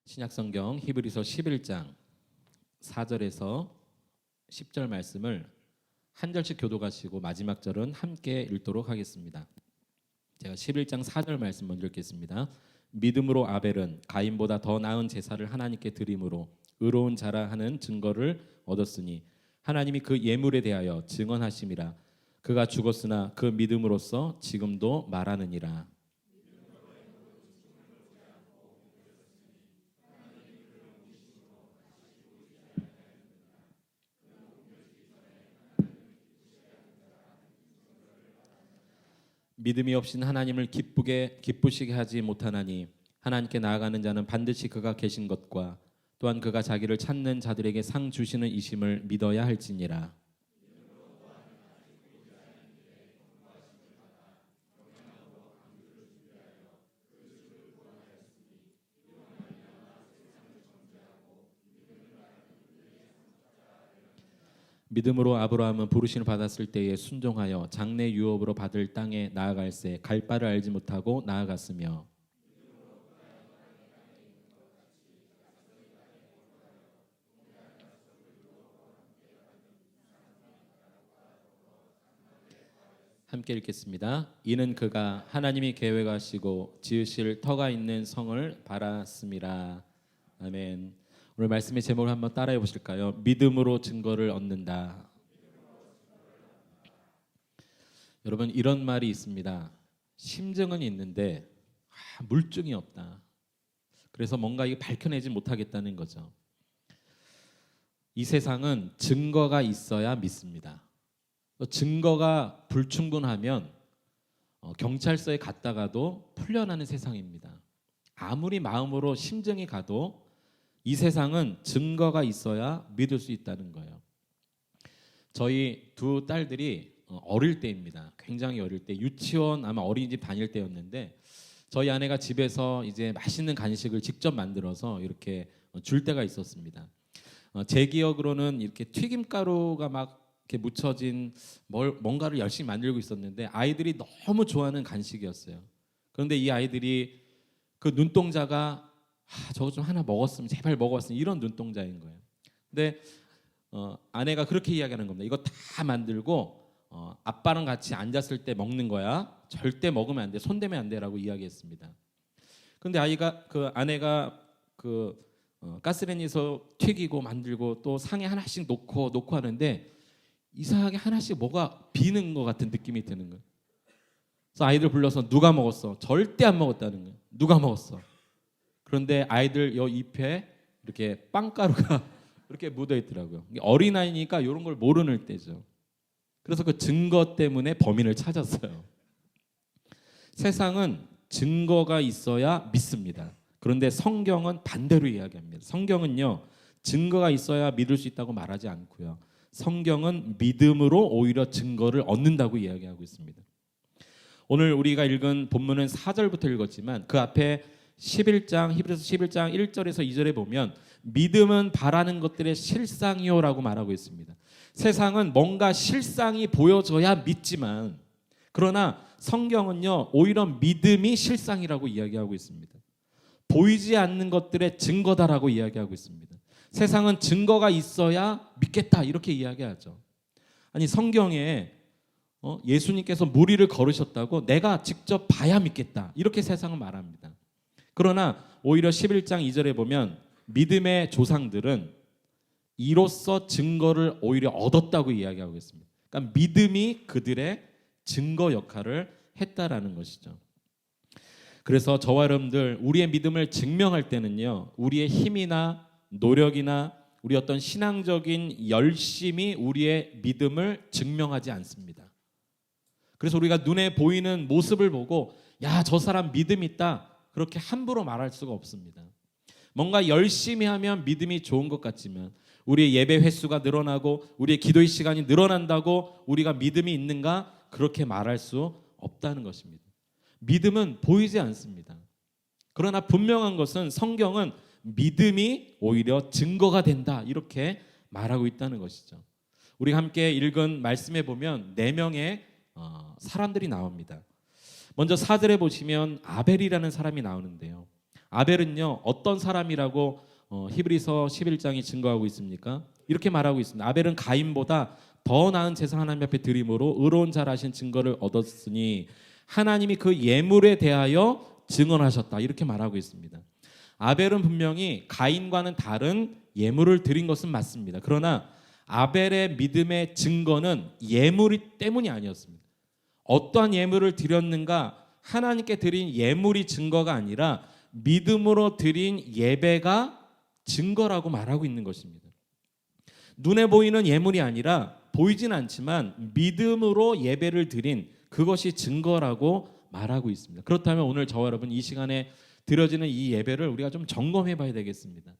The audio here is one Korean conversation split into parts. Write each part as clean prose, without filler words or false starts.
신약성경 히브리서 11장 4절에서 10절 말씀을 한 절씩 교독하시고 마지막 절은 함께 읽도록 하겠습니다. 제가 11장 4절 말씀 먼저 읽겠습니다. 믿음으로 아벨은 가인보다 더 나은 제사를 하나님께 드림으로 의로운 자라 하는 증거를 얻었으니 하나님이 그 예물에 대하여 증언하심이라. 그가 죽었으나 그 믿음으로써 지금도 말하느니라. 믿음이 없인 하나님을 기쁘시게 하지 못하나니 하나님께 나아가는 자는 반드시 그가 계신 것과 또한 그가 자기를 찾는 자들에게 상 주시는 이심을 믿어야 할지니라. 믿음으로 아브라함은 부르심을 받았을 때에 순종하여 장래 유업으로 받을 땅에 나아갈새 갈 바를 알지 못하고 나아갔으며 함께 읽겠습니다. 이는 그가 하나님이 계획하시고 지으실 터가 있는 성을 바랐음이라. 아멘. 오늘 말씀의 제목을 한번 따라해 보실까요? 믿음으로 증거를 얻는다. 여러분, 이런 말이 있습니다. 심증은 있는데 물증이 없다. 그래서 뭔가 이게 밝혀내지 못하겠다는 거죠. 이 세상은 증거가 있어야 믿습니다. 증거가 불충분하면 경찰서에 갔다가도 풀려나는 세상입니다. 아무리 마음으로 심증이 가도 이 세상은 증거가 있어야 믿을 수 있다는 거예요. 저희 두 딸들이 어릴 때입니다. 굉장히 어릴 때 유치원 아마 어린이집 다닐 때였는데 저희 아내가 집에서 이제 맛있는 간식을 직접 만들어서 이렇게 줄 때가 있었습니다. 제 기억으로는 이렇게 튀김가루가 막 이렇게 묻혀진 뭔가를 열심히 만들고 있었는데 아이들이 너무 좋아하는 간식이었어요. 그런데 이 아이들이 그 눈동자가 저거 좀 하나 먹었으면 제발 먹었으면 이런 눈동자인 거예요. 근데 아내가 그렇게 이야기하는 겁니다. 이거 다 만들고 아빠랑 같이 앉았을 때 먹는 거야. 절대 먹으면 안 돼. 손대면 안 돼라고 이야기했습니다. 근데 아내가 가스레인지에서 튀기고 만들고 또 상에 하나씩 놓고 하는데 이상하게 하나씩 뭐가 비는 것 같은 느낌이 드는 거예요. 그래서 아이들 불러서 누가 먹었어? 절대 안 먹었다는 거예요. 누가 먹었어? 그런데 아이들 여 잎에 이렇게 빵가루가 이렇게 묻어 있더라고요. 어린아이니까 이런 걸 모르는 때죠. 그래서 그 증거 때문에 범인을 찾았어요. 세상은 증거가 있어야 믿습니다. 그런데 성경은 반대로 이야기합니다. 성경은요, 증거가 있어야 믿을 수 있다고 말하지 않고요. 성경은 믿음으로 오히려 증거를 얻는다고 이야기하고 있습니다. 오늘 우리가 읽은 본문은 4절부터 읽었지만 그 앞에 히브리서 11장 1절에서 2절에 보면 믿음은 바라는 것들의 실상이요라고 말하고 있습니다. 세상은 뭔가 실상이 보여져야 믿지만 그러나 성경은요 오히려 믿음이 실상이라고 이야기하고 있습니다. 보이지 않는 것들의 증거다라고 이야기하고 있습니다. 세상은 증거가 있어야 믿겠다 이렇게 이야기하죠. 아니 성경에 예수님께서 무리를 걸으셨다고 내가 직접 봐야 믿겠다 이렇게 세상은 말합니다. 그러나 오히려 11장 2절에 보면 믿음의 조상들은 이로써 증거를 오히려 얻었다고 이야기하고 있습니다. 그러니까 믿음이 그들의 증거 역할을 했다라는 것이죠. 그래서 저와 여러분들 우리의 믿음을 증명할 때는요 우리의 힘이나 노력이나 우리 어떤 신앙적인 열심이 우리의 믿음을 증명하지 않습니다. 그래서 우리가 눈에 보이는 모습을 보고 야, 저 사람 믿음 있다 그렇게 함부로 말할 수가 없습니다. 뭔가 열심히 하면 믿음이 좋은 것 같지만 우리의 예배 횟수가 늘어나고 우리의 기도의 시간이 늘어난다고 우리가 믿음이 있는가 그렇게 말할 수 없다는 것입니다. 믿음은 보이지 않습니다. 그러나 분명한 것은 성경은 믿음이 오히려 증거가 된다 이렇게 말하고 있다는 것이죠. 우리가 함께 읽은 말씀에 보면 4명의 사람들이 나옵니다. 먼저 4절에 보시면 아벨이라는 사람이 나오는데요. 아벨은요 어떤 사람이라고 히브리서 11장이 증거하고 있습니까? 이렇게 말하고 있습니다. 아벨은 가인보다 더 나은 제사 하나님 앞에 드림으로 의로운 자라신 증거를 얻었으니 하나님이 그 예물에 대하여 증언하셨다. 이렇게 말하고 있습니다. 아벨은 분명히 가인과는 다른 예물을 드린 것은 맞습니다. 그러나 아벨의 믿음의 증거는 예물 때문이 아니었습니다. 어떠한 예물을 드렸는가? 하나님께 드린 예물이 증거가 아니라 믿음으로 드린 예배가 증거라고 말하고 있는 것입니다. 눈에 보이는 예물이 아니라 보이진 않지만 믿음으로 예배를 드린 그것이 증거라고 말하고 있습니다. 그렇다면 오늘 저와 여러분 이 시간에 드려지는 이 예배를 우리가 좀 점검해 봐야 되겠습니다.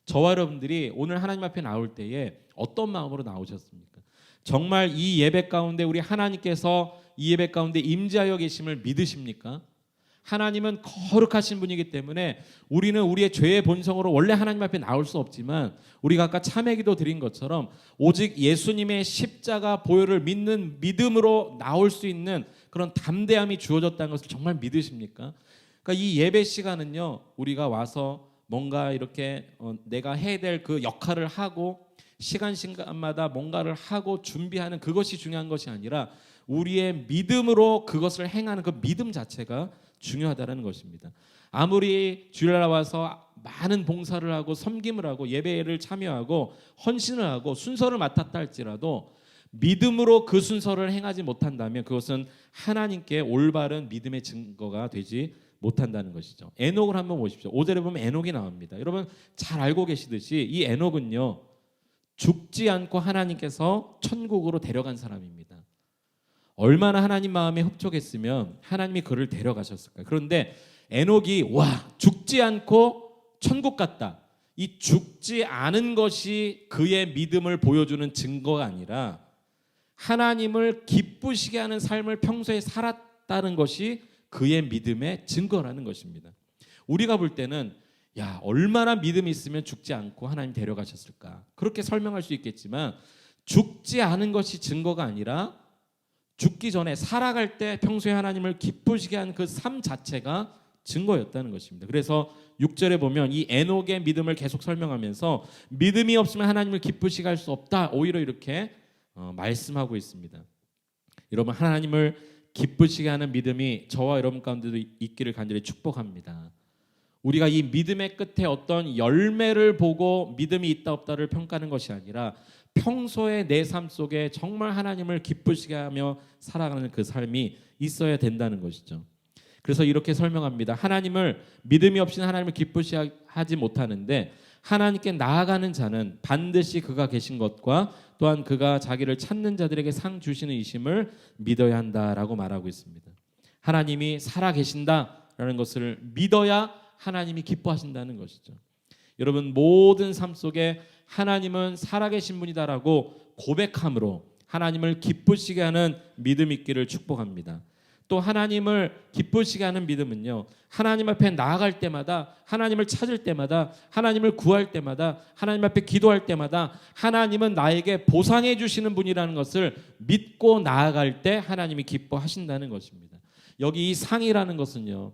저와 여러분들이 오늘 하나님 앞에 나올 때에 어떤 마음으로 나오셨습니까? 정말 이 예배 가운데 우리 하나님께서 이 예배 가운데 임재하여 계심을 믿으십니까? 하나님은 거룩하신 분이기 때문에 우리는 우리의 죄의 본성으로 원래 하나님 앞에 나올 수 없지만 우리가 아까 참회기도 드린 것처럼 오직 예수님의 십자가 보혈을 믿는 믿음으로 나올 수 있는 그런 담대함이 주어졌다는 것을 정말 믿으십니까? 그러니까 이 예배 시간은요 우리가 와서 뭔가 이렇게 내가 해야 될 그 역할을 하고 시간마다 뭔가를 하고 준비하는 그것이 중요한 것이 아니라 우리의 믿음으로 그것을 행하는 그 믿음 자체가 중요하다는 것입니다. 아무리 주일날 와서 많은 봉사를 하고 섬김을 하고 예배를 참여하고 헌신을 하고 순서를 맡았다 할지라도 믿음으로 그 순서를 행하지 못한다면 그것은 하나님께 올바른 믿음의 증거가 되지 못한다는 것이죠. 에녹을 한번 보십시오. 5절에 보면 에녹이 나옵니다. 여러분 잘 알고 계시듯이 이 에녹은요 죽지 않고 하나님께서 천국으로 데려간 사람입니다. 얼마나 하나님 마음에 흡족했으면 하나님이 그를 데려가셨을까요? 그런데 에녹이 죽지 않고 천국 갔다. 이 죽지 않은 것이 그의 믿음을 보여주는 증거가 아니라 하나님을 기쁘시게 하는 삶을 평소에 살았다는 것이 그의 믿음의 증거라는 것입니다. 우리가 볼 때는 얼마나 믿음이 있으면 죽지 않고 하나님 데려가셨을까? 그렇게 설명할 수 있겠지만 죽지 않은 것이 증거가 아니라 죽기 전에 살아갈 때 평소에 하나님을 기쁘시게 한 그 삶 자체가 증거였다는 것입니다. 그래서 6절에 보면 이 에녹의 믿음을 계속 설명하면서 믿음이 없으면 하나님을 기쁘시게 할 수 없다. 오히려 이렇게 말씀하고 있습니다. 여러분 하나님을 기쁘시게 하는 믿음이 저와 여러분 가운데도 있기를 간절히 축복합니다. 우리가 이 믿음의 끝에 어떤 열매를 보고 믿음이 있다 없다를 평가하는 것이 아니라 평소에 내 삶 속에 정말 하나님을 기쁘시게 하며 살아가는 그 삶이 있어야 된다는 것이죠. 그래서 이렇게 설명합니다. 하나님을 믿음이 없이는 하나님을 기쁘시게 하지 못하는데 하나님께 나아가는 자는 반드시 그가 계신 것과 또한 그가 자기를 찾는 자들에게 상 주시는 이심을 믿어야 한다라고 말하고 있습니다. 하나님이 살아 계신다라는 것을 믿어야 하나님이 기뻐하신다는 것이죠. 여러분 모든 삶 속에 하나님은 살아계신 분이다라고 고백함으로 하나님을 기쁘시게 하는 믿음 있기를 축복합니다. 또 하나님을 기쁘시게 하는 믿음은요 하나님 앞에 나아갈 때마다 하나님을 찾을 때마다 하나님을 구할 때마다 하나님 앞에 기도할 때마다 하나님은 나에게 보상해 주시는 분이라는 것을 믿고 나아갈 때 하나님이 기뻐하신다는 것입니다. 여기 이 상이라는 것은요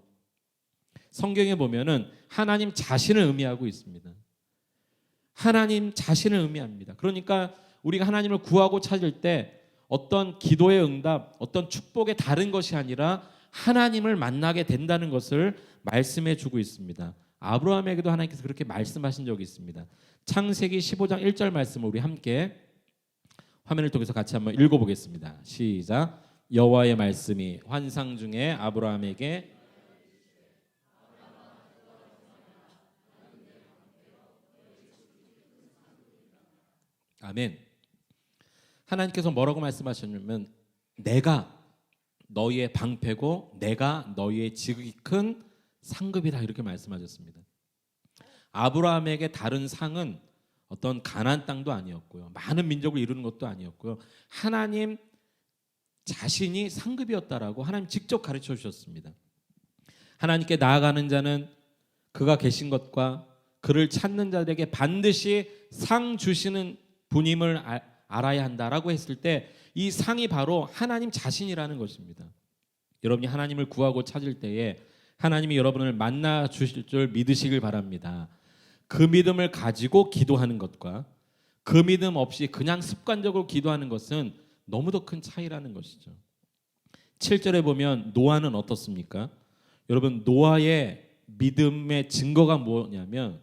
성경에 보면은 하나님 자신을 의미하고 있습니다. 하나님 자신을 의미합니다. 그러니까 우리가 하나님을 구하고 찾을 때 어떤 기도의 응답, 어떤 축복의 다른 것이 아니라 하나님을 만나게 된다는 것을 말씀해 주고 있습니다. 아브라함에게도 하나님께서 그렇게 말씀하신 적이 있습니다. 창세기 15장 1절 말씀을 우리 함께 화면을 통해서 같이 한번 읽어보겠습니다. 시작. 여호와의 말씀이 환상 중에 아브라함에게 아멘. 하나님께서 뭐라고 말씀하셨냐면 내가 너희의 방패고 내가 너희의 지극히 큰 상급이다 이렇게 말씀하셨습니다. 아브라함에게 다른 상은 어떤 가나안 땅도 아니었고요. 많은 민족을 이루는 것도 아니었고요. 하나님 자신이 상급이었다라고 하나님 직접 가르쳐 주셨습니다. 하나님께 나아가는 자는 그가 계신 것과 그를 찾는 자들에게 반드시 상 주시는 분임을 알아야 한다라고 했을 때 이 상이 바로 하나님 자신이라는 것입니다. 여러분이 하나님을 구하고 찾을 때에 하나님이 여러분을 만나 주실 줄 믿으시길 바랍니다. 그 믿음을 가지고 기도하는 것과 그 믿음 없이 그냥 습관적으로 기도하는 것은 너무도 큰 차이라는 것이죠. 7절에 보면 노아는 어떻습니까? 여러분, 노아의 믿음의 증거가 뭐냐면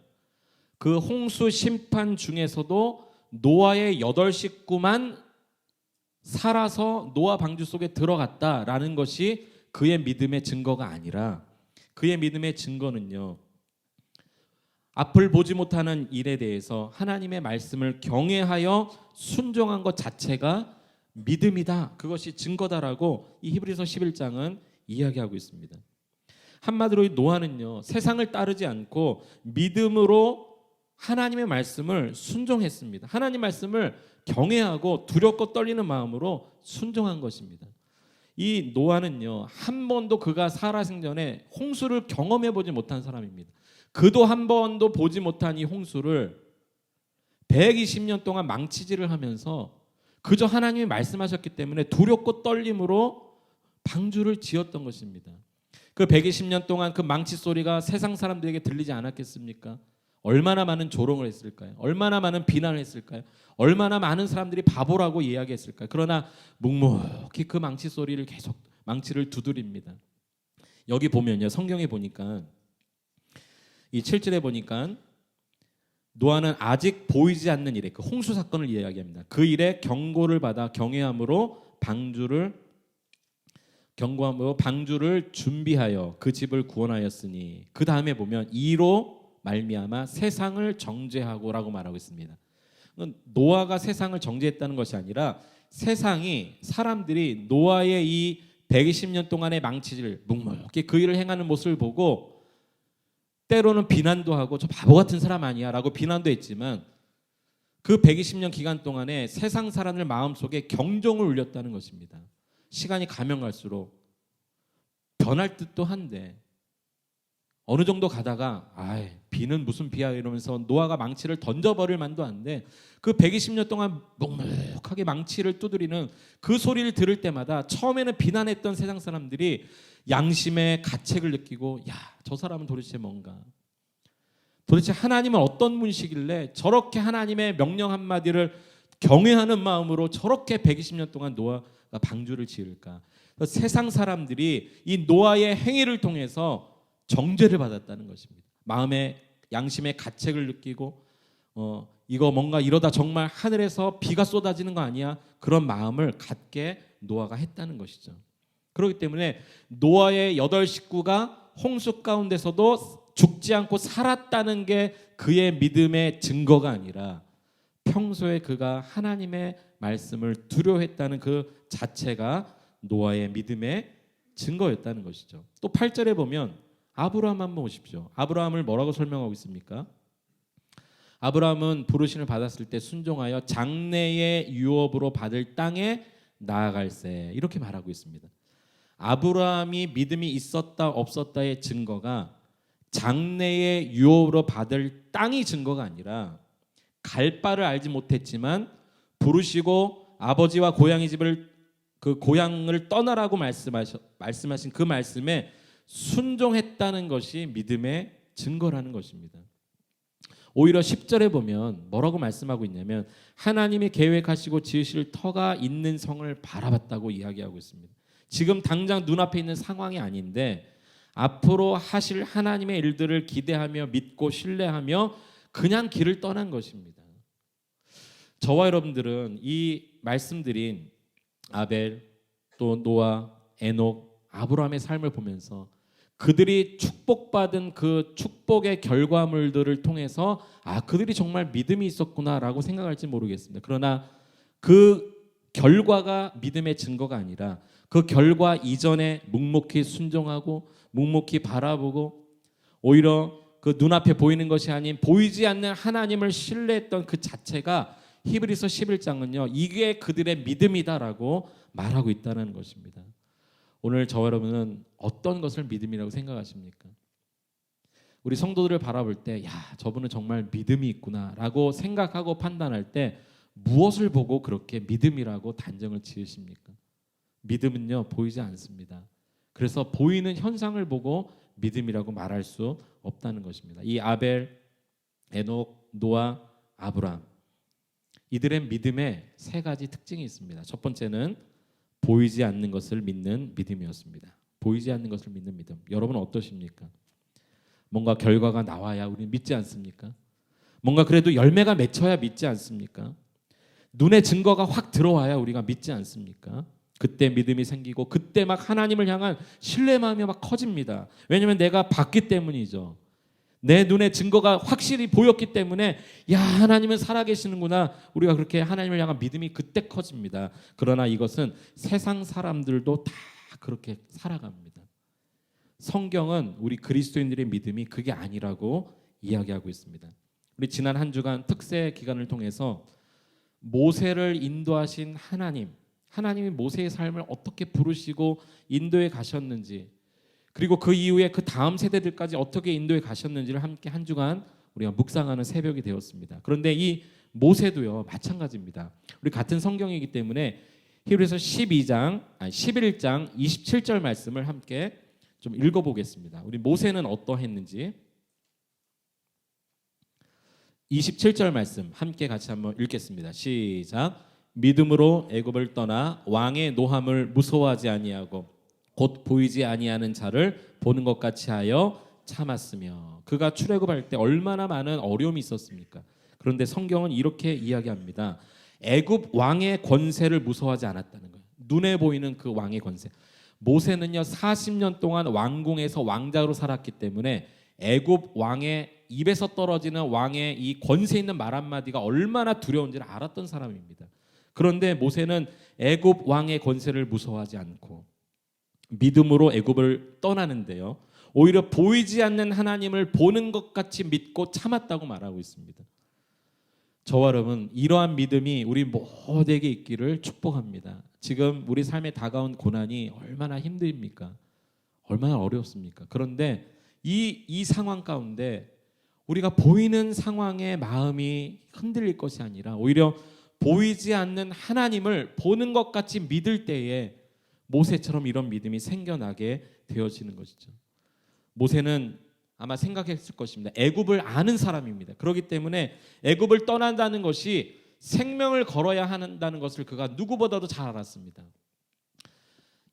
그 홍수 심판 중에서도 노아의 8식구만 살아서 노아 방주 속에 들어갔다라는 것이 그의 믿음의 증거가 아니라, 그의 믿음의 증거는요, 앞을 보지 못하는 일에 대해서 하나님의 말씀을 경외하여 순종한 것 자체가 믿음이다, 그것이 증거다라고 이 히브리서 11장은 이야기하고 있습니다. 한마디로 이 노아는요, 세상을 따르지 않고 믿음으로 하나님의 말씀을 순종했습니다. 하나님 말씀을 경외하고 두렵고 떨리는 마음으로 순종한 것입니다. 이 노아는요, 한 번도 그가 살아생전에 홍수를 경험해 보지 못한 사람입니다. 그도 한 번도 보지 못한 이 홍수를 120년 동안 망치질을 하면서 그저 하나님이 말씀하셨기 때문에 두렵고 떨림으로 방주를 지었던 것입니다. 그 120년 동안 그 망치 소리가 세상 사람들에게 들리지 않았겠습니까? 얼마나 많은 조롱을 했을까요? 얼마나 많은 비난을 했을까요? 얼마나 많은 사람들이 바보라고 이야기했을까요? 그러나 묵묵히 그 망치 소리를 계속 망치를 두드립니다. 여기 보면요, 성경에 보니까 이 7절에 보니까 노아는 아직 보이지 않는 일에, 그 홍수 사건을 이야기합니다. 그 일에 경고를 받아 경외함으로 방주를 준비하여 그 집을 구원하였으니, 그 다음에 보면 이로 말미암아 세상을 정죄하고라고 말하고 있습니다. 노아가 세상을 정죄했다는 것이 아니라 세상이, 사람들이 노아의 이 120년 동안의 망치질, 묵묵히 그 일을 행하는 모습을 보고 때로는 비난도 하고 저 바보 같은 사람 아니야 라고 비난도 했지만, 그 120년 기간 동안에 세상 사람들 마음속에 경종을 울렸다는 것입니다. 시간이 가면 갈수록 변할 듯도 한데 어느 정도 가다가 비는 무슨 비야 이러면서 노아가 망치를 던져버릴 만도 한데, 그 120년 동안 묵묵하게 망치를 두드리는 그 소리를 들을 때마다 처음에는 비난했던 세상 사람들이 양심의 가책을 느끼고, 저 사람은 도대체 뭔가, 도대체 하나님은 어떤 분이시길래 저렇게 하나님의 명령 한마디를 경외하는 마음으로 저렇게 120년 동안 노아가 방주를 지을까. 세상 사람들이 이 노아의 행위를 통해서 정죄를 받았다는 것입니다. 마음의 양심의 가책을 느끼고 이거 뭔가 이러다 정말 하늘에서 비가 쏟아지는 거 아니야? 그런 마음을 갖게 노아가 했다는 것이죠. 그렇기 때문에 노아의 8식구가 홍수 가운데서도 죽지 않고 살았다는 게 그의 믿음의 증거가 아니라 평소에 그가 하나님의 말씀을 두려워했다는 그 자체가 노아의 믿음의 증거였다는 것이죠. 또 8절에 보면 아브라함 한번 보십시오. 아브라함을 뭐라고 설명하고 있습니까? 아브라함은 부르심을 받았을 때 순종하여 장래의 유업으로 받을 땅에 나아갈세, 이렇게 말하고 있습니다. 아브라함이 믿음이 있었다 없었다의 증거가 장래의 유업으로 받을 땅이 증거가 아니라, 갈 바를 알지 못했지만 부르시고 아버지와 고향의 집을, 그 고향을 떠나라고 말씀하신 그 말씀에 순종했다는 것이 믿음의 증거라는 것입니다. 오히려 10절에 보면 뭐라고 말씀하고 있냐면 하나님이 계획하시고 지으실 터가 있는 성을 바라봤다고 이야기하고 있습니다. 지금 당장 눈앞에 있는 상황이 아닌데 앞으로 하실 하나님의 일들을 기대하며 믿고 신뢰하며 그냥 길을 떠난 것입니다. 저와 여러분들은 이 말씀드린 아벨, 또 노아, 에녹, 아브라함의 삶을 보면서 그들이 축복받은 그 축복의 결과물들을 통해서 그들이 정말 믿음이 있었구나라고 생각할지 모르겠습니다. 그러나 그 결과가 믿음의 증거가 아니라 그 결과 이전에 묵묵히 순종하고 묵묵히 바라보고 오히려 그 눈앞에 보이는 것이 아닌 보이지 않는 하나님을 신뢰했던 그 자체가 히브리서 11장은요, 이게 그들의 믿음이다라고 말하고 있다는 것입니다. 오늘 저와 여러분은 어떤 것을 믿음이라고 생각하십니까? 우리 성도들을 바라볼 때 저분은 정말 믿음이 있구나라고 생각하고 판단할 때 무엇을 보고 그렇게 믿음이라고 단정을 지으십니까? 믿음은요, 보이지 않습니다. 그래서 보이는 현상을 보고 믿음이라고 말할 수 없다는 것입니다. 이 아벨, 에녹, 노아, 아브라함, 이들의 믿음에 세 가지 특징이 있습니다. 첫 번째는 보이지 않는 것을 믿는 믿음이었습니다. 보이지 않는 것을 믿는 믿음. 여러분은 어떠십니까? 뭔가 결과가 나와야 우리는 믿지 않습니까? 뭔가 그래도 열매가 맺혀야 믿지 않습니까? 눈에 증거가 확 들어와야 우리가 믿지 않습니까? 그때 믿음이 생기고 그때 막 하나님을 향한 신뢰 마음이 막 커집니다. 왜냐하면 내가 봤기 때문이죠. 내 눈에 증거가 확실히 보였기 때문에 야, 하나님은 살아계시는구나. 우리가 그렇게 하나님을 향한 믿음이 그때 커집니다. 그러나 이것은 세상 사람들도 다 그렇게 살아갑니다. 성경은 우리 그리스도인들의 믿음이 그게 아니라고 이야기하고 있습니다. 우리 지난 한 주간 특세 기간을 통해서 모세를 인도하신 하나님이 모세의 삶을 어떻게 부르시고 인도해 가셨는지, 그리고 그 이후에 그 다음 세대들까지 어떻게 인도해 가셨는지를 함께 한 주간 우리가 묵상하는 새벽이 되었습니다. 그런데 이 모세도요, 마찬가지입니다. 우리 같은 성경이기 때문에 히브리서 11장 27절 말씀을 함께 좀 읽어보겠습니다. 우리 모세는 어떠했는지 27절 말씀 함께 같이 한번 읽겠습니다. 시작. 믿음으로 애굽을 떠나 왕의 노함을 무서워하지 아니하고 곧 보이지 아니하는 자를 보는 것 같이 하여 참았으며. 그가 출애굽할 때 얼마나 많은 어려움이 있었습니까? 그런데 성경은 이렇게 이야기합니다. 애굽 왕의 권세를 무서워하지 않았다는 거예요. 눈에 보이는 그 왕의 권세. 모세는요 40년 동안 왕궁에서 왕자로 살았기 때문에 애굽 왕의 입에서 떨어지는 왕의 이 권세 있는 말 한마디가 얼마나 두려운지를 알았던 사람입니다. 그런데 모세는 애굽 왕의 권세를 무서워하지 않고 믿음으로 애굽을 떠나는데요, 오히려 보이지 않는 하나님을 보는 것 같이 믿고 참았다고 말하고 있습니다. 저와 여러분, 이러한 믿음이 우리 모두에게 있기를 축복합니다. 지금 우리 삶에 다가온 고난이 얼마나 힘듭니까? 얼마나 어렵습니까? 그런데 이 상황 가운데 우리가 보이는 상황에 마음이 흔들릴 것이 아니라 오히려 보이지 않는 하나님을 보는 것 같이 믿을 때에 모세처럼 이런 믿음이 생겨나게 되어지는 것이죠. 모세는 아마 생각했을 것입니다. 애굽을 아는 사람입니다. 그렇기 때문에 애굽을 떠난다는 것이 생명을 걸어야 한다는 것을 그가 누구보다도 잘 알았습니다.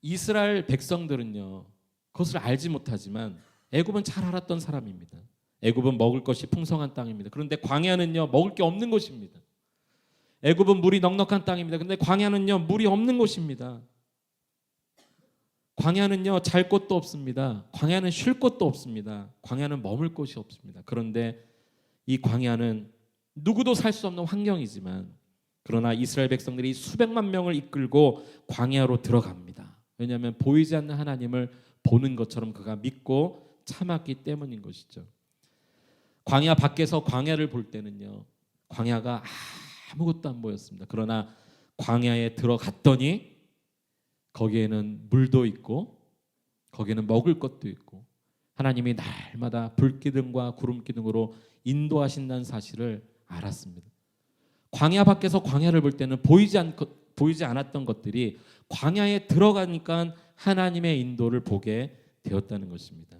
이스라엘 백성들은요, 그것을 알지 못하지만 애굽은 잘 알았던 사람입니다. 애굽은 먹을 것이 풍성한 땅입니다. 그런데 광야는요, 먹을 게 없는 곳입니다. 애굽은 물이 넉넉한 땅입니다. 그런데 광야는요, 물이 없는 곳입니다. 광야는요, 잘 곳도 없습니다. 광야는 쉴 곳도 없습니다. 광야는 머물 곳이 없습니다. 그런데 이 광야는 누구도 살 수 없는 환경이지만, 그러나 이스라엘 백성들이 수백만 명을 이끌고 광야로 들어갑니다. 왜냐하면 보이지 않는 하나님을 보는 것처럼 그가 믿고 참았기 때문인 것이죠. 광야 밖에서 광야를 볼 때는요, 광야가 아무것도 안 보였습니다. 그러나 광야에 들어갔더니 거기에는 물도 있고 거기에는 먹을 것도 있고 하나님이 날마다 불기둥과 구름기둥으로 인도하신다는 사실을 알았습니다. 광야 밖에서 광야를 볼 때는 보이지 않았던 것들이 광야에 들어가니까 하나님의 인도를 보게 되었다는 것입니다.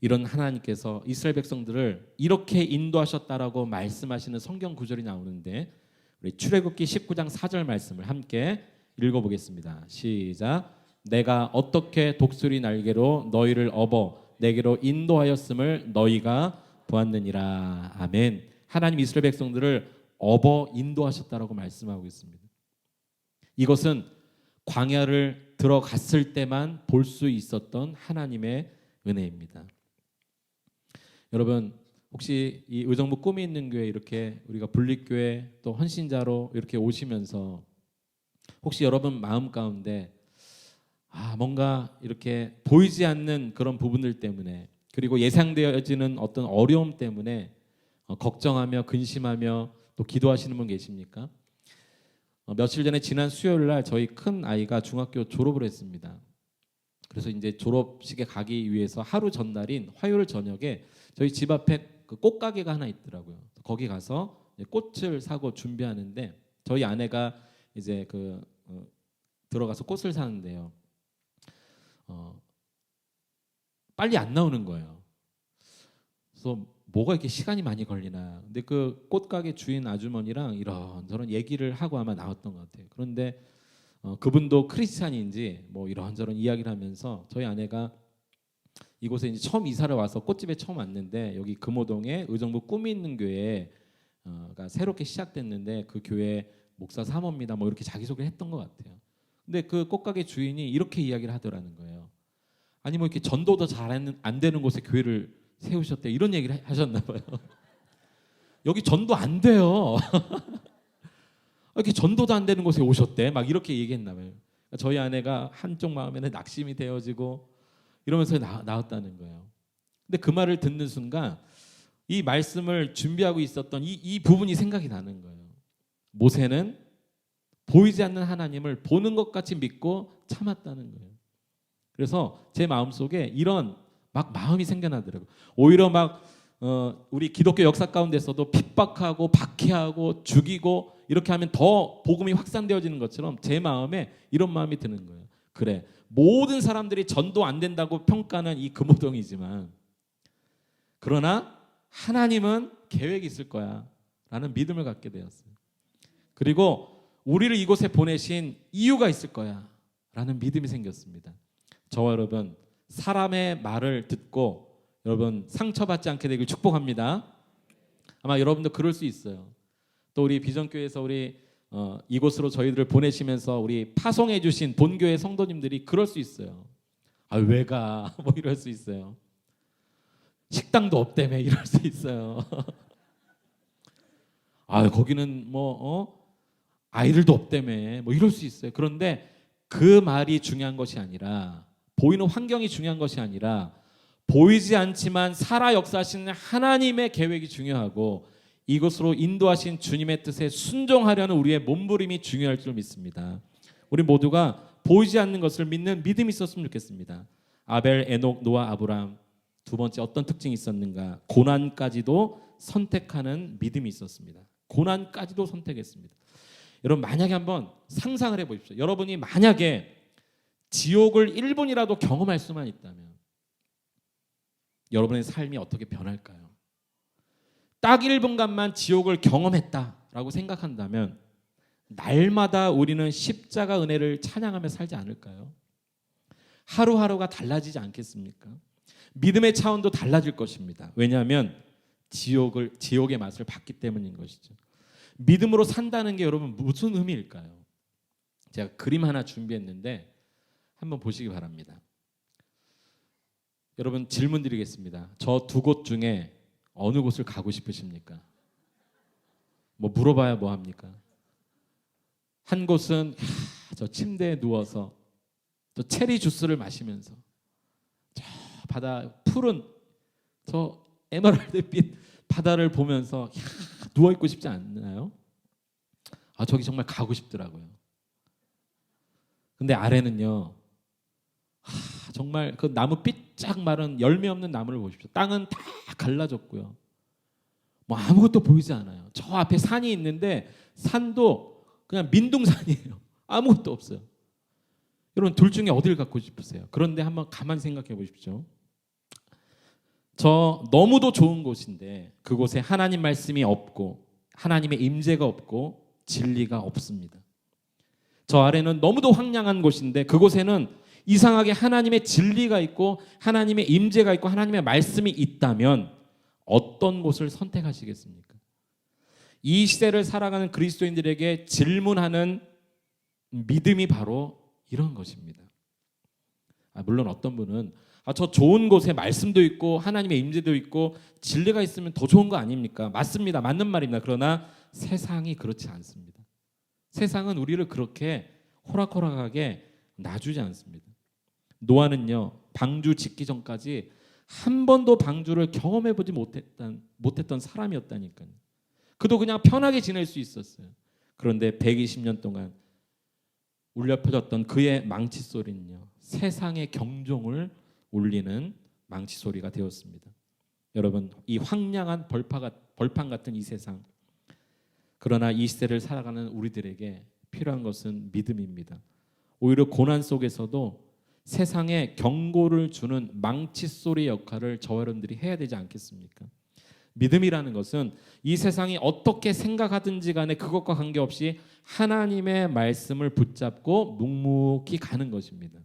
이런 하나님께서 이스라엘 백성들을 이렇게 인도하셨다라고 말씀하시는 성경 구절이 나오는데, 우리 출애굽기 19장 4절 말씀을 함께 읽어보겠습니다. 시작. 내가 어떻게 독수리 날개로 너희를 업어 내게로 인도하였음을 너희가 보았느니라. 아멘. 하나님 이스라엘 백성들을 업어 인도하셨다라고 말씀하고 있습니다. 이것은 광야를 들어갔을 때만 볼 수 있었던 하나님의 은혜입니다. 여러분, 혹시 이 의정부 꿈이 있는 교회 이렇게 우리가 분립교회 또 헌신자로 이렇게 오시면서 혹시 여러분 마음 가운데 뭔가 이렇게 보이지 않는 그런 부분들 때문에, 그리고 예상되어지는 어떤 어려움 때문에 걱정하며 근심하며 또 기도하시는 분 계십니까? 며칠 전에 지난 수요일 날 저희 큰 아이가 중학교 졸업을 했습니다. 그래서 이제 졸업식에 가기 위해서 하루 전날인 화요일 저녁에 저희 집 앞에 그 꽃가게가 하나 있더라고요. 거기 가서 꽃을 사고 준비하는데 저희 아내가 이제 들어가서 꽃을 사는데요. 빨리 안 나오는 거예요. 그래서 뭐가 이렇게 시간이 많이 걸리나. 근데 그 꽃가게 주인 아주머니랑 이런저런 얘기를 하고 아마 나왔던 것 같아요. 그런데 그분도 크리스찬인지 뭐 이런저런 이야기를 하면서 저희 아내가 이곳에 이제 처음 이사를 와서 꽃집에 처음 왔는데 여기 금호동에 의정부 꿈이 있는 교회가 새롭게 시작됐는데 그 교회 목사 사모입니다. 뭐 이렇게 자기소개를 했던 것 같아요. 근데 그 꽃가게 주인이 이렇게 이야기를 하더라는 거예요. 아니 뭐 이렇게 전도도 잘 안 되는 곳에 교회를 세우셨대 이런 얘기를 하셨나 봐요. 여기 전도 안 돼요. 이렇게 전도도 안 되는 곳에 오셨대. 막 이렇게 얘기했나 봐요. 저희 아내가 한쪽 마음에는 낙심이 되어지고 이러면서 나왔다는 거예요. 근데 그 말을 듣는 순간 이 말씀을 준비하고 있었던 이 부분이 생각이 나는 거예요. 모세는 보이지 않는 하나님을 보는 것 같이 믿고 참았다는 거예요. 그래서 제 마음속에 이런 막 마음이 생겨나더라고요. 오히려 막 우리 기독교 역사 가운데서도 핍박하고 박해하고 죽이고 이렇게 하면 더 복음이 확산되어지는 것처럼 제 마음에 이런 마음이 드는 거예요. 그래, 모든 사람들이 전도 안 된다고 평가는 이 금호동이지만 그러나 하나님은 계획이 있을 거야 라는 믿음을 갖게 되었어요. 그리고 우리를 이곳에 보내신 이유가 있을 거야 라는 믿음이 생겼습니다. 저와 여러분 사람의 말을 듣고 여러분 상처받지 않게 되길 축복합니다. 아마 여러분도 그럴 수 있어요. 또 우리 비전교회에서 우리 이곳으로 저희들을 보내시면서 우리 파송해 주신 본교회 성도님들이 그럴 수 있어요. 아, 왜 가? 뭐 이럴 수 있어요. 식당도 없다며 이럴 수 있어요. 아, 거기는 뭐 아이들도 없다며 뭐 이럴 수 있어요. 그런데 그 말이 중요한 것이 아니라 보이는 환경이 중요한 것이 아니라 보이지 않지만 살아 역사하시는 하나님의 계획이 중요하고 이곳으로 인도하신 주님의 뜻에 순종하려는 우리의 몸부림이 중요할 줄 믿습니다. 우리 모두가 보이지 않는 것을 믿는 믿음이 있었으면 좋겠습니다. 아벨, 에녹, 노아, 아브람 두 번째 어떤 특징이 있었는가? 고난까지도 선택하는 믿음이 있었습니다. 고난까지도 선택했습니다. 여러분 만약에 한번 상상을 해보십시오. 여러분이 만약에 지옥을 1분이라도 경험할 수만 있다면 여러분의 삶이 어떻게 변할까요? 딱 1분간만 지옥을 경험했다라고 생각한다면 날마다 우리는 십자가 은혜를 찬양하며 살지 않을까요? 하루하루가 달라지지 않겠습니까? 믿음의 차원도 달라질 것입니다. 왜냐하면 지옥의 맛을 봤기 때문인 것이죠. 믿음으로 산다는 게 여러분 무슨 의미일까요? 제가 그림 하나 준비했는데 한번 보시기 바랍니다. 여러분 질문 드리겠습니다. 저 두 곳 중에 어느 곳을 가고 싶으십니까? 뭐 물어봐야 뭐 합니까? 한 곳은 저 침대에 누워서 저 체리 주스를 마시면서 저 바다 푸른 저 에메랄드빛 바다를 보면서 누워 있고 싶지 않나요? 아, 저기 정말 가고 싶더라고요. 근데 아래는요, 정말 그 나무 삐짝 마른 열매 없는 나무를 보십시오. 땅은 다 갈라졌고요. 뭐 아무것도 보이지 않아요. 저 앞에 산이 있는데 산도 그냥 민둥산이에요. 아무것도 없어요. 여러분 둘 중에 어디를 갖고 싶으세요? 그런데 한번 가만히 생각해 보십시오. 저 너무도 좋은 곳인데 그곳에 하나님 말씀이 없고 하나님의 임재가 없고 진리가 없습니다. 저 아래는 너무도 황량한 곳인데 그곳에는 이상하게 하나님의 진리가 있고 하나님의 임재가 있고 하나님의 말씀이 있다면 어떤 곳을 선택하시겠습니까? 이 시대를 살아가는 그리스도인들에게 질문하는 믿음이 바로 이런 것입니다. 물론 어떤 분은 저 좋은 곳에 말씀도 있고 하나님의 임재도 있고 진리가 있으면 더 좋은 거 아닙니까? 맞습니다. 맞는 말입니다. 그러나 세상이 그렇지 않습니다. 세상은 우리를 그렇게 호락호락하게 놔주지 않습니다. 노아는요, 방주 짓기 전까지 한 번도 방주를 경험해보지 못했던 사람이었다니까요. 그도 그냥 편하게 지낼 수 있었어요. 그런데 120년 동안 울려 퍼졌던 그의 망치 소리는요, 세상의 경종을 울리는 망치 소리가 되었습니다. 여러분, 이 황량한 벌판 같은 이 세상, 그러나 이 시대를 살아가는 우리들에게 필요한 것은 믿음입니다. 오히려 고난 속에서도 세상에 경고를 주는 망치소리 역할을 저와 여러분들이 해야 되지 않겠습니까? 믿음이라는 것은 이 세상이 어떻게 생각하든지 간에 그것과 관계없이 하나님의 말씀을 붙잡고 묵묵히 가는 것입니다.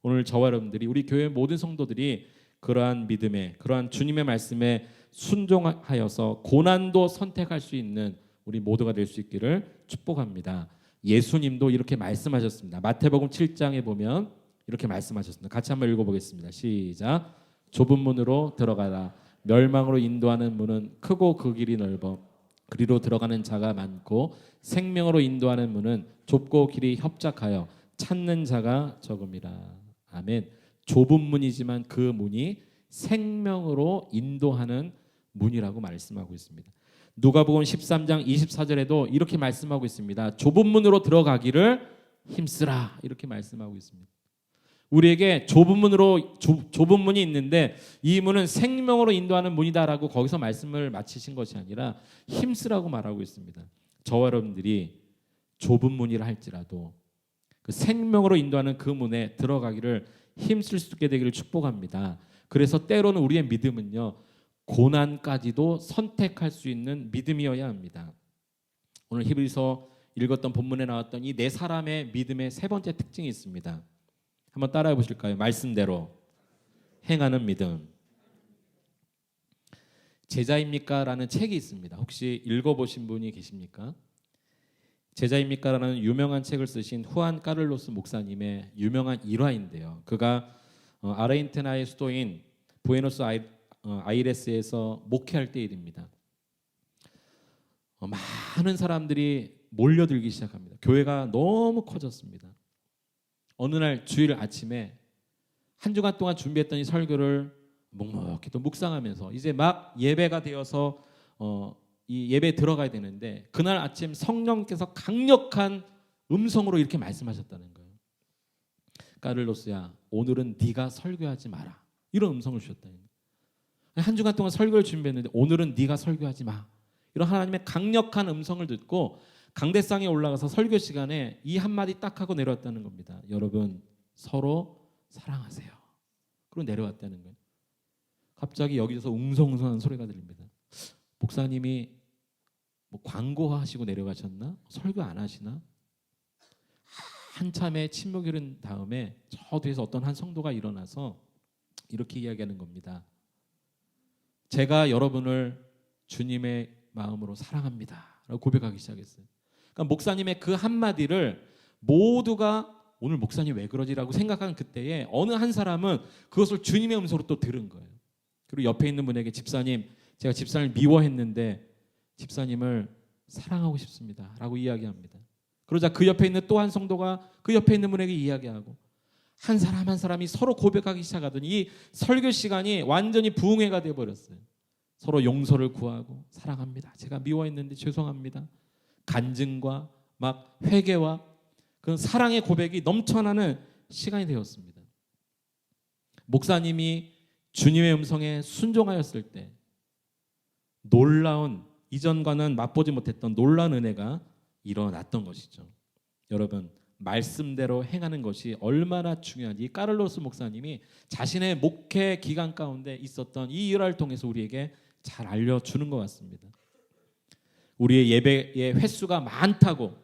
오늘 저와 여러분들이, 우리 교회 모든 성도들이 그러한 믿음에, 그러한 주님의 말씀에 순종하여서 고난도 선택할 수 있는 우리 모두가 될 수 있기를 축복합니다. 예수님도 이렇게 말씀하셨습니다. 마태복음 7장에 보면 이렇게 말씀하셨습니다. 같이 한번 읽어보겠습니다. 시작. 좁은 문으로 들어가라. 멸망으로 인도하는 문은 크고 그 길이 넓어 그리로 들어가는 자가 많고 생명으로 인도하는 문은 좁고 길이 협착하여 찾는 자가 적음이라. 아멘. 좁은 문이지만 그 문이 생명으로 인도하는 문이라고 말씀하고 있습니다. 누가복음 13장 24절에도 이렇게 말씀하고 있습니다. 좁은 문으로 들어가기를 힘쓰라, 이렇게 말씀하고 있습니다. 우리에게 좁은 문이 있는데 이 문은 생명으로 인도하는 문이다라고 거기서 말씀을 마치신 것이 아니라 힘쓰라고 말하고 있습니다. 저와 여러분들이 좁은 문이라 할지라도 그 생명으로 인도하는 그 문에 들어가기를 힘쓸 수 있게 되기를 축복합니다. 그래서 때로는 우리의 믿음은요, 고난까지도 선택할 수 있는 믿음이어야 합니다. 오늘 히브리서 읽었던 본문에 나왔던 이 네 사람의 믿음의 세 번째 특징이 있습니다. 한번 따라해 보실까요? 말씀대로 행하는 믿음. 제자입니까? 라는 책이 있습니다. 혹시 읽어보신 분이 계십니까? 제자입니까? 라는 유명한 책을 쓰신 후안 까를로스 목사님의 유명한 일화인데요. 그가 아르헨티나의 수도인 부에노스 아이레스에서 목회할 때 일입니다. 많은 사람들이 몰려들기 시작합니다. 교회가 너무 커졌습니다. 어느 날 주일 아침에 한 주간 동안 준비했던 이 설교를 묵묵히 또 묵상하면서 이제 막 예배가 되어서 이 예배에 들어가야 되는데 그날 아침 성령께서 강력한 음성으로 이렇게 말씀하셨다는 거예요. 까를로스야, 오늘은 네가 설교하지 마라. 이런 음성을 주셨다는 거예요. 한 주간 동안 설교를 준비했는데 오늘은 네가 설교하지 마. 이런 하나님의 강력한 음성을 듣고 강대상에 올라가서 설교 시간에 이 한마디 딱 하고 내려왔다는 겁니다. 여러분, 서로 사랑하세요. 그리고 내려왔다는 거예요. 갑자기 여기서 웅성웅성한 소리가 들립니다. 목사님이 뭐 광고하시고 내려가셨나? 설교 안 하시나? 한참의 침묵이 흐른 다음에 저 뒤에서 어떤 한 성도가 일어나서 이렇게 이야기하는 겁니다. 제가 여러분을 주님의 마음으로 사랑합니다. 라고 고백하기 시작했어요. 그러니까 목사님의 그 한마디를 모두가 오늘 목사님 왜 그러지라고 생각한 그때에 어느 한 사람은 그것을 주님의 음성으로 또 들은 거예요. 그리고 옆에 있는 분에게 집사님, 제가 집사님을 미워했는데 집사님을 사랑하고 싶습니다. 라고 이야기합니다. 그러자 그 옆에 있는 또 한 성도가 그 옆에 있는 분에게 이야기하고 한 사람 한 사람이 서로 고백하기 시작하더니 이 설교 시간이 완전히 부흥회가 되어버렸어요. 서로 용서를 구하고 사랑합니다. 제가 미워했는데 죄송합니다. 간증과 막 회개와 그 사랑의 고백이 넘쳐나는 시간이 되었습니다. 목사님이 주님의 음성에 순종하였을 때 놀라운, 이전과는 맛보지 못했던 놀라운 은혜가 일어났던 것이죠. 여러분, 말씀대로 행하는 것이 얼마나 중요한지 까를로스 목사님이 자신의 목회 기간 가운데 있었던 이 일화를 통해서 우리에게 잘 알려주는 것 같습니다. 우리의 예배의 횟수가 많다고,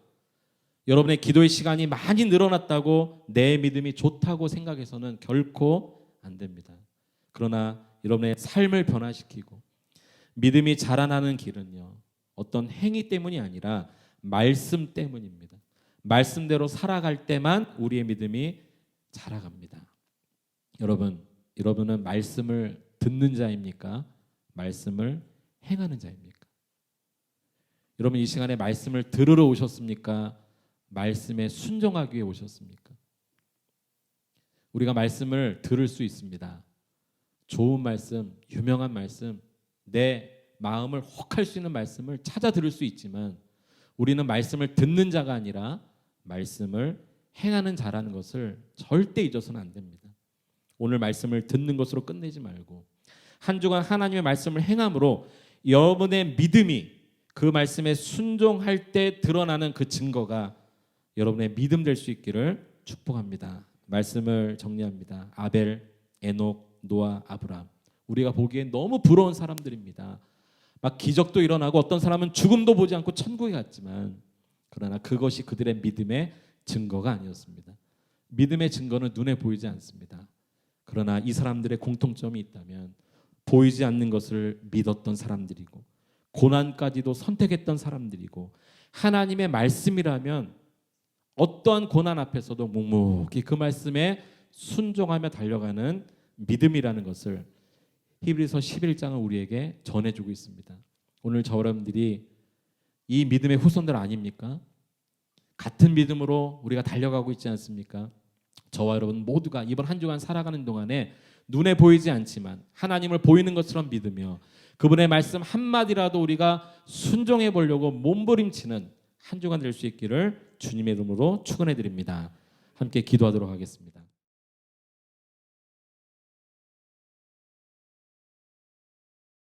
여러분의 기도의 시간이 많이 늘어났다고 내 믿음이 좋다고 생각해서는 결코 안 됩니다. 그러나 여러분의 삶을 변화시키고 믿음이 자라나는 길은요, 어떤 행위 때문이 아니라 말씀 때문입니다. 말씀대로 살아갈 때만 우리의 믿음이 자라갑니다. 여러분은 말씀을 듣는 자입니까? 말씀을 행하는 자입니까? 여러분, 이 시간에 말씀을 들으러 오셨습니까? 말씀에 순종하기 위해 오셨습니까? 우리가 말씀을 들을 수 있습니다. 좋은 말씀, 유명한 말씀, 내 마음을 혹할 수 있는 말씀을 찾아 들을 수 있지만 우리는 말씀을 듣는 자가 아니라 말씀을 행하는 자라는 것을 절대 잊어서는 안 됩니다. 오늘 말씀을 듣는 것으로 끝내지 말고 한 주간 하나님의 말씀을 행함으로 여러분의 믿음이 그 말씀에 순종할 때 드러나는 그 증거가 여러분의 믿음 될 수 있기를 축복합니다. 말씀을 정리합니다. 아벨, 에녹, 노아, 아브라함. 우리가 보기엔 너무 부러운 사람들입니다. 막 기적도 일어나고 어떤 사람은 죽음도 보지 않고 천국에 갔지만 그러나 그것이 그들의 믿음의 증거가 아니었습니다. 믿음의 증거는 눈에 보이지 않습니다. 그러나 이 사람들의 공통점이 있다면 보이지 않는 것을 믿었던 사람들이고 고난까지도 선택했던 사람들이고 하나님의 말씀이라면 어떠한 고난 앞에서도 묵묵히 그 말씀에 순종하며 달려가는 믿음이라는 것을 히브리서 11장은 우리에게 전해주고 있습니다. 오늘 저 여러분들이 이 믿음의 후손들 아닙니까? 같은 믿음으로 우리가 달려가고 있지 않습니까? 저와 여러분 모두가 이번 한 주간 살아가는 동안에 눈에 보이지 않지만 하나님을 보이는 것처럼 믿으며 그분의 말씀 한마디라도 우리가 순종해 보려고 몸부림치는 한 주간 될 수 있기를 주님의 이름으로 축원해 드립니다. 함께 기도하도록 하겠습니다.